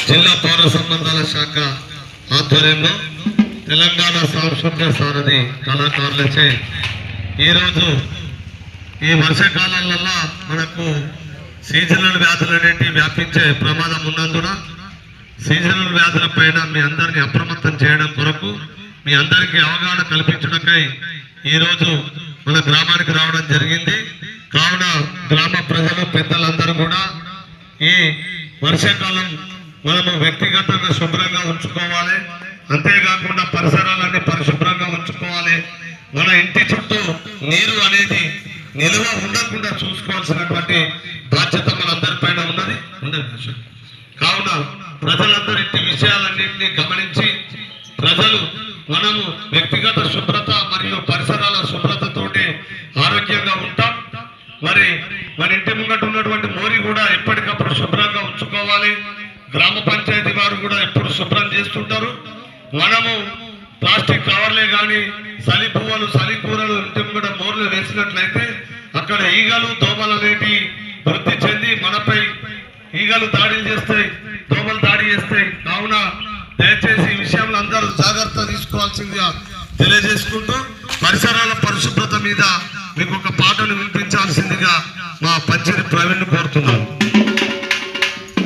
జిల్లా పౌర సంబంధాల శాఖ ఆధ్వర్యంలో తెలంగాణ సాంస్కృతిక సారథి కళాకారులచే ఈరోజు ఈ వర్షాకాలంలో మనకు సీజనల్ వ్యాధులు అనేవి వ్యాపించే ప్రమాదం ఉన్నందున సీజనల్ వ్యాధుల పైన మీ అందరినీ అప్రమత్తం చేయడం కొరకు మీ అందరికీ అవగాహన కల్పించడానికై ఈరోజు మన గ్రామానికి రావడం జరిగింది. కావున గ్రామ ప్రజలు పెద్దలందరూ కూడా ఈ వర్షాకాలం మనము వ్యక్తిగతంగా శుభ్రంగా ఉంచుకోవాలి. అంతేకాకుండా పరిసరాలన్నీ పరిశుభ్రంగా ఉంచుకోవాలి. మన ఇంటి చుట్టూ నీరు అనేది నిల్వ ఉండకుండా చూసుకోవాల్సినటువంటి బాధ్యత మనందరిపైన ఉన్నది. కావున ప్రజలందరూ ఇంటి విషయాలన్నింటినీ గమనించి ప్రజలు మనము వ్యక్తిగత శుభ్రత మరియు పరిసరాల శుభ్రతతోటి ఆరోగ్యంగా ఉంటాం. మరి మన ఇంటి ముంగట ఉన్నటువంటి మోరి కూడా ఎప్పటికప్పుడు శుభ్రంగా ఉంచుకోవాలి. గ్రామ పంచాయతీ వారు కూడా ఎప్పుడు శుభ్రం చేస్తుంటారు. మనము ప్లాస్టిక్ కవర్లే కానీ చలి పువ్వులు చలి కూరలు ఇంటి ముంగట మోర్లు వేసినట్లయితే అక్కడ ఈగలు దోమలు అనేటి వృద్ధి చెంది మనపై ఈగలు దాడులు చేస్తాయి, దోమలు దాడి చేస్తాయి. కావున దయచేసి ఈ విషయంలో అందరూ జాగ్రత్త తీసుకోవాల్సిందిగా తెలియజేసుకుంటూ పరిసరాల పరిశుభ్రత మీద మీకు ఒక పాటను వినిపించాల్సిందిగా మా పంచిరి ప్రవీణ్ కోరుతున్నాను.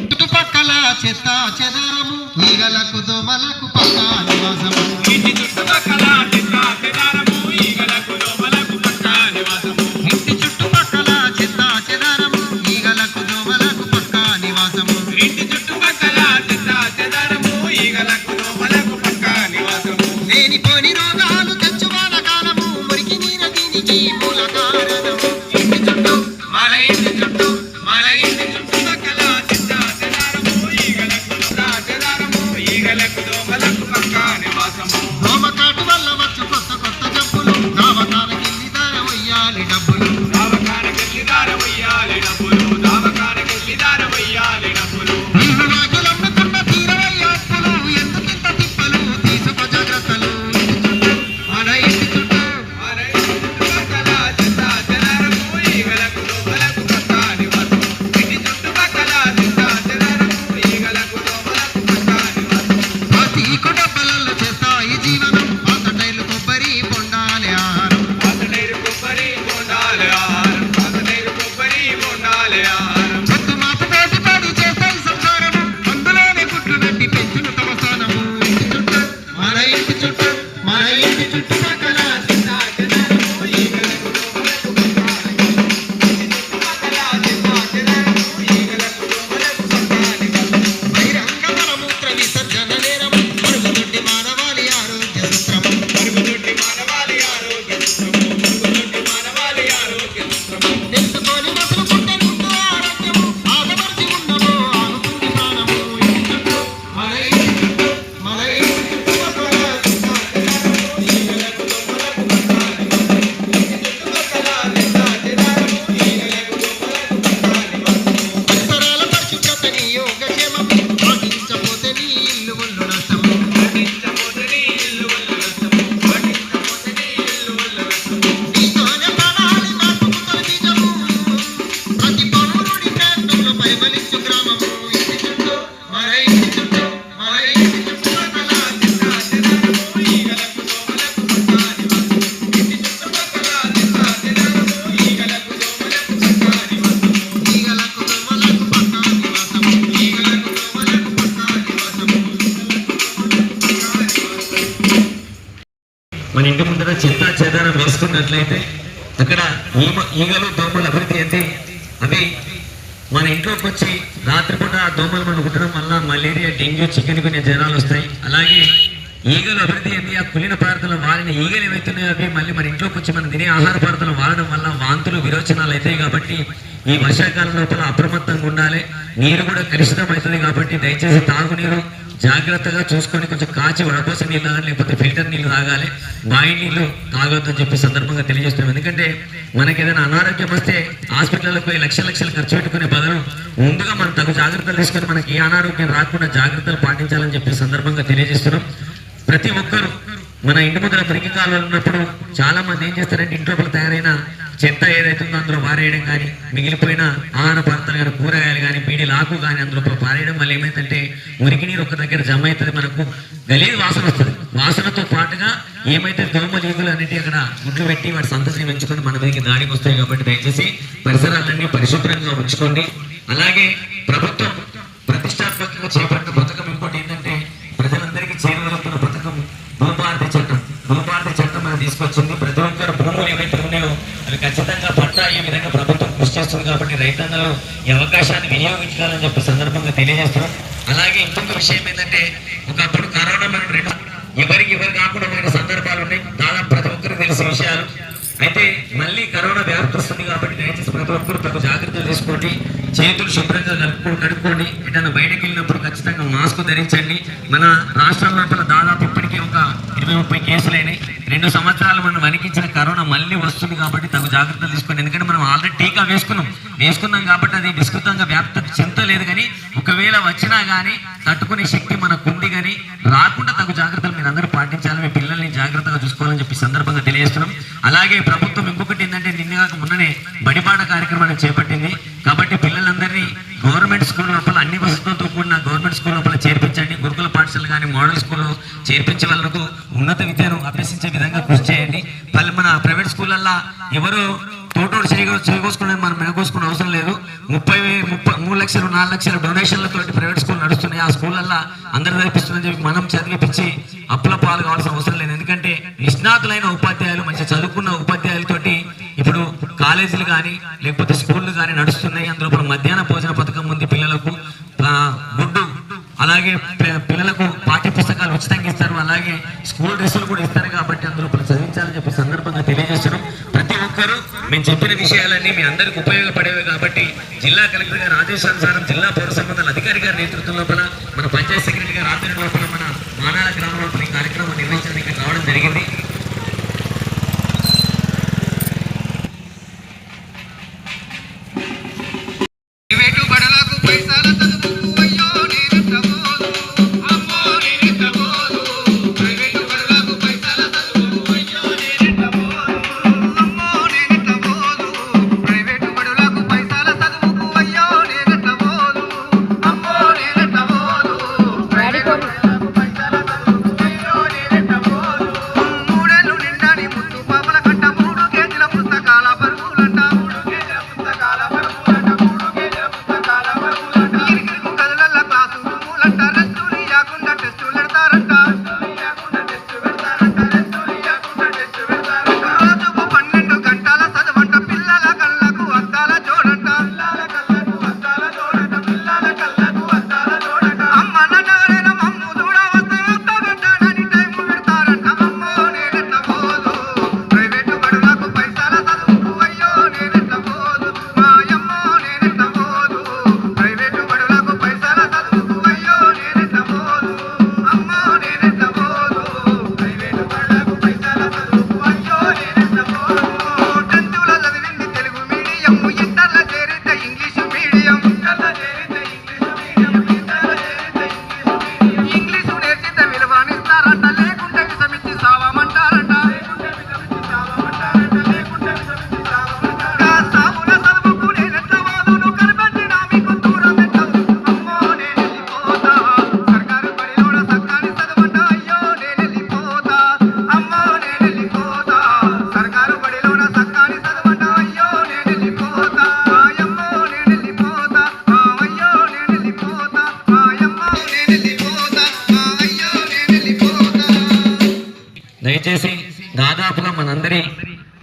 చుట్టుపక్కల చెత్త చెదారము ఈగలకు దోమలకు పక్క నివాసము. ఇంటి చుట్టుపక్కల చెత్త చెదారము ఈగలకు దోమలకు పక్క నివాసము. ఇంటి చుట్టుపక్కల చెత్త చెదారము ఈగలకు దోమలకు పక్క నివాసము. ఇంటి చుట్టుపక్కల చెత్త చెదారము ఈగలకు దోమలకు పక్క నివాసము. లేనిపోని రోగాలు తెచ్చువాల కాలము మురికి నీర దీనికి మూల కారణము. ఇంటి చుట్టూ మన ఇంటి చుట్టూ మన ఇంటి చుట్టుపక్కల చెత్త చెదారము ఈగలకు దోమలకు పక్క నివాసము. దోమకాటు వల్ల వచ్చు కొత్త కొత్త జబ్బులు దావకానకెళ్ళి దార వయ్యాలి డబ్బులు. దావకానకెళ్ళి దార వయ్యాలి డబ్బులు. దావకానకెళ్ళి దార వయ్యాలి డబ్బులు. వాకులమ్ముకున్న తీరవయ్యాత్తులు ఎందుకింత తిప్పలు తీసుకో జాగ్రత్తలు. మన ఇంటి చుట్టూ మన ఇంటి చుట్టుపక్కల చెత్త చెదారము ఈగలకు దోమలకు పక్క నివాసము. ఇంటి చుట్టుపక్కల చెత్త చెదారము ఈగలకు దోమలకు పక్క నివాసము. ప్లాస్టిక్ డబ్బాలలో చేస్తాయి జీవనం. పాత టైర్లు కొబ్బరి బొండాలి ఆహారం. పాత టైరు కొబ్బరి బొండాలి ఆహారం. పాత టైరు కొబ్బరి బొండాలి ఆహారం. పొత్తు మాపు తోటి పడి చేస్తాయి సంసారము. అందులోనే గుడ్లు పెట్టి పెంచును తమ స్థానము. ఇంటి చుట్టూ మన ఇంటి చుట్టూ మన ఇంటి చుట్టుపక్కల చెత్త చెదారము ఈగలకు దోమలకు పక్క నివాసము. ఇంటి చుట్టుపక్కల చెత్త చెదారము ఈగలకు దోమలకు పక్క నివాసము. బహిరంగ మలమూత్ర విసర్జన నేరము. మరుగుదొడ్డి మానవాళి ఆరోగ్య సూత్రము. మరుగుదొడ్డి మానవాళి ఆరోగ్య సూత్రము. మరుగుదొడ్డి మానవాళి ఆరోగ్య సూత్రము. తెలుసుకొని మసులుకుంటే ముందు ఆరోగ్యము. ఆగమర్చి ఉన్నమో ఆగుతుంది ప్రాణము. ఇంటి చుట్టూ మన ఇంటి చుట్టూ మన ఇంటి చుట్టుపక్కల చెత్త చెదారము ఈగలకు దోమలకు పక్క నివాసము. ఇంటి చుట్టుపక్కల చెత్త చెదారము ఈగలకు దోమలకు పక్క నివాసము. పరిసరాల పరిశుభ్రతని యోగక్షేమము. పాటించపోతే నీ ఇల్లు ఒళ్ళు నష్టము. పాటించపోతే నీ ఇల్లు ఒళ్ళు నష్టము. పాటించపోతే నీ ఇల్లు ఒళ్ళు నష్టము. నీతోనే ప్రాణాలి మార్పుకు తొలగించము. ప్రతి పౌరుడి ప్రయత్నంలో పరిమళించు గ్రామము. ఇంటి చుట్టూ మన ఇంటి చుట్టూ మన ఇంటి చుట్టుపక్కల చెత్త చెదారము ఈగలకు దోమలకు పక్క నివాసము. ఇంటి చుట్టుపక్కల చెత్త చెదారము ఈగలకు దోమలకు పక్క నివాసము. ఈగలకు దోమలకు పక్క నివాసము. ఈగలకు దోమలకు పక్క నివాసము. మన ఇంటి ముందర చెత్త చెదారం వేసుకున్నట్లయితే అక్కడ ఈగలు దోమలు అభివృద్ధి అయితే అవి మన ఇంట్లోకి వచ్చి రాత్రిపూట ఆ దోమలు మనం కుట్టడం వల్ల మలేరియా, డెంగ్యూ, చికెన్ గునే జ్వరాలు వస్తాయి. అలాగే ఈగలు అభివృద్ధి ఏంటి, ఆ కులిన పదార్థాలు వాడిన ఈగలు ఏవైతున్నాయో అవి మళ్ళీ మన ఇంట్లోకి వచ్చి మనం తినే ఆహార పదార్థాలు వాడడం వల్ల వాంతులు, విరోచనాలు అవుతాయి. కాబట్టి ఈ వర్షాకాలం లోపల అప్రమత్తంగా ఉండాలి. నీరు కూడా కలుషితం అవుతుంది. కాబట్టి దయచేసి తాగునీరు జాగ్రత్తగా చూసుకొని కొంచెం కాచి వడపోస నీళ్ళు తాగాలి, లేకపోతే ఫిల్టర్ నీళ్ళు తాగాలి. బావి నీళ్ళు తాగొద్దని చెప్పి సందర్భంగా తెలియజేస్తున్నాం. ఎందుకంటే మనకి ఏదైనా అనారోగ్యం వస్తే హాస్పిటల్కి పోయి లక్షలు ఖర్చు పెట్టుకునే బదులు ముందుగా మనం తగు జాగ్రత్తలు తీసుకొని మనకి ఏ అనారోగ్యం రాకుండా జాగ్రత్తలు పాటించాలని చెప్పి సందర్భంగా తెలియజేస్తున్నాం. ప్రతి ఒక్కరు మన ఇంటి ముందర మురికి కాలువలు ఉన్నప్పుడు చాలా మంది ఏం చేస్తారంటే ఇంట్లో తయారైన చెత్త ఏదైతుందో అందులో పారేయడం కానీ, మిగిలిపోయిన ఆహార పదార్థాలు కానీ, కూరగాయలు కానీ, బీడీలు ఆకు కానీ అందులో పారేయడం వల్ల ఏమైందంటే మురికి నీరు ఒక దగ్గర జమ అవుతుంది, మనకు గలీజ్ వాసన వస్తుంది. వాసనతో పాటుగా ఏమైతే దోమలు ఈగులు అన్నిటి అక్కడ గుడ్లు పెట్టి వాటి సంతతిని పెంచుకొని మన మీదకి దాడికి వస్తాయి. కాబట్టి దయచేసి పరిసరాలన్నీ పరిశుభ్రంగా ఉంచుకోండి. అలాగే ప్రభుత్వం ప్రతిష్టాత్మకంగా చేపట్టిన పథకం ఇంకోటి ఏంటంటే ప్రజలందరికీ చేరువలుతున్న పథకం భూభారతి చట్టం. భూభారతి చట్టం మనం తీసుకొచ్చింది. ప్రతి ఒక్కరు భూములు ఏవైతే ఉన్నాయో అవి ఖచ్చితంగా పట్టా అయ్యే విధంగా ప్రభుత్వం కృషి చేస్తుంది. కాబట్టి రైతాంగంలో ఈ అవకాశాన్ని వినియోగించుకోవాలని చెప్పి సందర్భంగా తెలియజేస్తున్నాం. అలాగే ఇంకొక విషయం ఏంటంటే ఒకప్పుడు కరోనా మనం ఎవరు కాకుండా పోయిన సందర్భాలు ఉన్నాయి. దాదాపు ప్రతి ఒక్కరికి తెలిసిన విషయాలు. అయితే మళ్ళీ కరోనా వ్యాప్తి వస్తుంది కాబట్టి దయచేసి ప్రతి ఒక్కరు తగు జాగ్రత్తలు తీసుకోండి. చేతులు శుభ్రంగా కడుక్కోండి. ఎటన్నా బయటకు వెళ్ళినప్పుడు ఖచ్చితంగా మాస్క్ ధరించండి. మన రాష్ట్రం లోపల దాదాపు ఇప్పటికీ ఒక 20-30 కేసులైనాయి. 2 సంవత్సరాలు మనం వణికించిన కరోనా మళ్ళీ వస్తుంది కాబట్టి తగు జాగ్రత్తలు తీసుకోండి. ఎందుకంటే మనం ఆల్రెడీ టీకా వేసుకున్నాం కాబట్టి అది విస్తృతంగా వ్యాప్తి చెందలేదు. కానీ ఒకవేళ వచ్చినా కానీ తట్టుకునే శక్తి మనకు ఉంది. కానీ రాకుండా తగు జాగ్రత్తలు మీరు అందరూ పాటించాలి. మీ పిల్లల్ని జాగ్రత్తగా చూసుకోవాలని చెప్పి సందర్భంగా తెలియజేస్తున్నాం. అలాగే ప్రభుత్వం ఇంకొకటి ఏంటంటే మొన్ననే బడిపాట కార్యక్రమాన్ని చేపట్టింది. కాబట్టి పిల్లలందరినీ గవర్నమెంట్ స్కూల్ లోపల అన్ని వసతులతో కూడిన గవర్నమెంట్ స్కూల్ లోపల చేర్పించండి. గురుకుల పాఠశాలలు కానీ మోడల్ స్కూల్లో చేర్పించే వాళ్ళకు ఉన్నత విద్యను అభ్యసించే విధంగా కృషి చేయండి. మన ప్రైవేట్ స్కూళ్ళల్లో ఎవరు తోటోడు చేయకోసుకునే మనం మెనకోసుకునే అవసరం లేదు. 3 లక్షలు 4 లక్షల డొనేషన్లతో ప్రైవేట్ స్కూల్ నడుస్తున్నాయి. ఆ స్కూళ్ళల్లో అందరూ చదివిస్తుందని చెప్పి మనం చదివిపించి అప్పుల పాలు కావాల్సిన అవసరం లేదు. ఎందుకంటే నిష్ణాతులైన ఉపాధ్యాయులు, మంచి చదువుకున్న ఉపాధ్యాయులతోటి ఇప్పుడు కాలేజీలు కానీ లేకపోతే స్కూళ్ళు కానీ నడుస్తున్నాయి. అందులో మధ్యాహ్న భోజన పథకం ఉంది. పిల్లలకు గుడ్డు, అలాగే పిల్లలకు పాఠ్య పుస్తకాలు ఉచితంగా ఇస్తారు. అలాగే స్కూల్ డ్రెస్సులు కూడా ఇస్తారు. కాబట్టి అందులో చదివించాలని చెప్పి సందర్భంగా తెలియజేస్తున్నాం. ప్రతి ఒక్కరూ మేము చెప్పిన విషయాలన్నీ మీ అందరికి ఉపయోగపడేవి. కాబట్టి జిల్లా కలెక్టర్ గారి ఆదేశానుసారం జిల్లా పౌర సంబంధాల అధికారి గారి నేతృత్వం లోపల మన పంచాయత్ సెక్రటరీ గారి ఆధ్వర్యం లోపల మన మానాల గ్రామం లోపల ఈ కార్యక్రమం నిర్వహించడానికి రావడం జరిగింది. దయచేసి దాదాపుగా మనందరి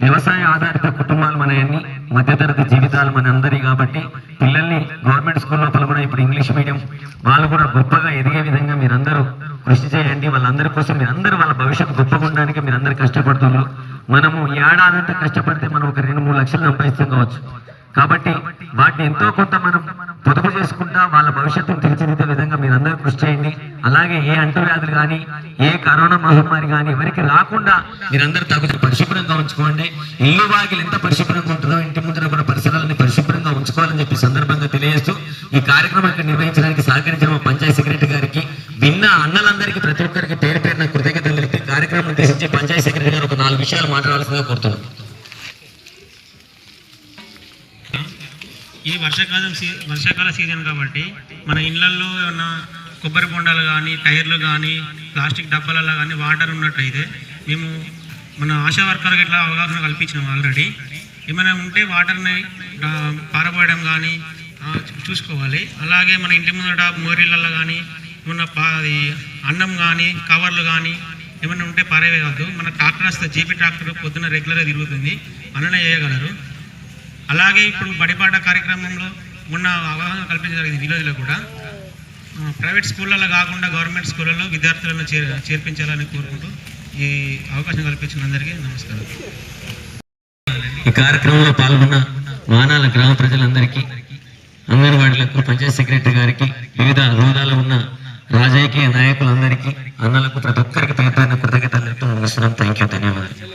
వ్యవసాయ ఆధారిత కుటుంబాలు మనయన్ని, మధ్యతరగతి జీవితాలు మనందరి. కాబట్టి పిల్లల్ని గవర్నమెంట్ స్కూల్ లోపల కూడా ఇప్పుడు ఇంగ్లీష్ మీడియం వాళ్ళు కూడా గొప్పగా ఎదిగే విధంగా మీరందరూ కృషి చేయండి. వాళ్ళందరి కోసం మీరందరూ వాళ్ళ భవిష్యత్తు గొప్పగా ఉండడానికి మీరందరూ కష్టపడుతున్నారు. మనము ఏడాదంతా కష్టపడితే మనం ఒక 2-3 లక్షలు సంపాదిస్తాం కావచ్చు. కాబట్టి వాటిని ఎంతో కొంత మనం పొదుపు చేసుకుంటా వాళ్ళ భవిష్యత్తును తీర్చిదిద్దే విధంగా మీరందరూ కృషి చేయండి. అలాగే ఏ అంటువ్యాధులు కానీ ఏ కరోనా మహమ్మారి కానీ ఎవరికి రాకుండా మీరందరూ తగు పరిశుభ్రంగా ఉంచుకోండి. ఇల్లు వాకిలు ఎంత పరిశుభ్రంగా ఉంటుందో ఇంటి ముందర కూడా పరిసరాలని పరిశుభ్రంగా ఉంచుకోవాలని చెప్పి సందర్భంగా తెలియజేస్తూ ఈ కార్యక్రమాన్ని నిర్వహించడానికి సహకరించిన మా పంచాయత్ సెక్రటరీ గారికి, విన్న అన్నలందరికీ ప్రతి ఒక్కరికి పేరు పేరున కృతజ్ఞతలు. కార్యక్రమం ఉద్దేశించి పంచాయత్ సెక్రటరీ గారు ఒక 4 విషయాలు మాట్లాడాల్సిందిగా కోరుతున్నాం. వర్షాకాల సీజన్ కాబట్టి మన ఇళ్లల్లో ఏమన్నా కొబ్బరి బొండాలు కానీ టైర్లు కానీ ప్లాస్టిక్ డబ్బాలలో కానీ వాటర్ ఉన్నట్టయితే మేము మన ఆశా వర్కర్కి ఇట్లా అవగాహన కల్పించినాం ఆల్రెడీ. ఏమైనా ఉంటే వాటర్ని పారబోయడం కానీ చూసుకోవాలి. అలాగే మన ఇంటి ముందట మోరీలలో కానీ ఏమన్నా అన్నం కానీ కవర్లు కానీ ఏమైనా ఉంటే పారేయవద్దు. మన ట్రాక్టర్ వస్తే జీపీ ట్రాక్టర్ పొద్దున్న రెగ్యులర్గా తిరుగుతుంది, అన్ననే చేయగలరు. అలాగే ఇప్పుడు బడిపాట కార్యక్రమంలో మొన్న అవగాహన కల్పించడం జరిగింది విలేజ్లో కూడా. ప్రైవేట్ స్కూళ్ళలో కాకుండా గవర్నమెంట్ స్కూళ్ళలో విద్యార్థులను చేర్పించాలని కోరుకుంటూ ఈ అవకాశం కల్పించిన అందరికీ నమస్కారం. ఈ కార్యక్రమంలో పాల్గొన్న వానాల గ్రామ ప్రజలందరికీ, అంగన్వాడీలకు, పంచాయత్ సెక్రటరీ గారికి, వివిధ హోదాలో ఉన్న రాజకీయ నాయకులందరికీ, అన్నలకు, ప్రతి ఒక్కరికి పేరు కృతజ్ఞతలు. థ్యాంక్ యూ, ధన్యవాదాలు.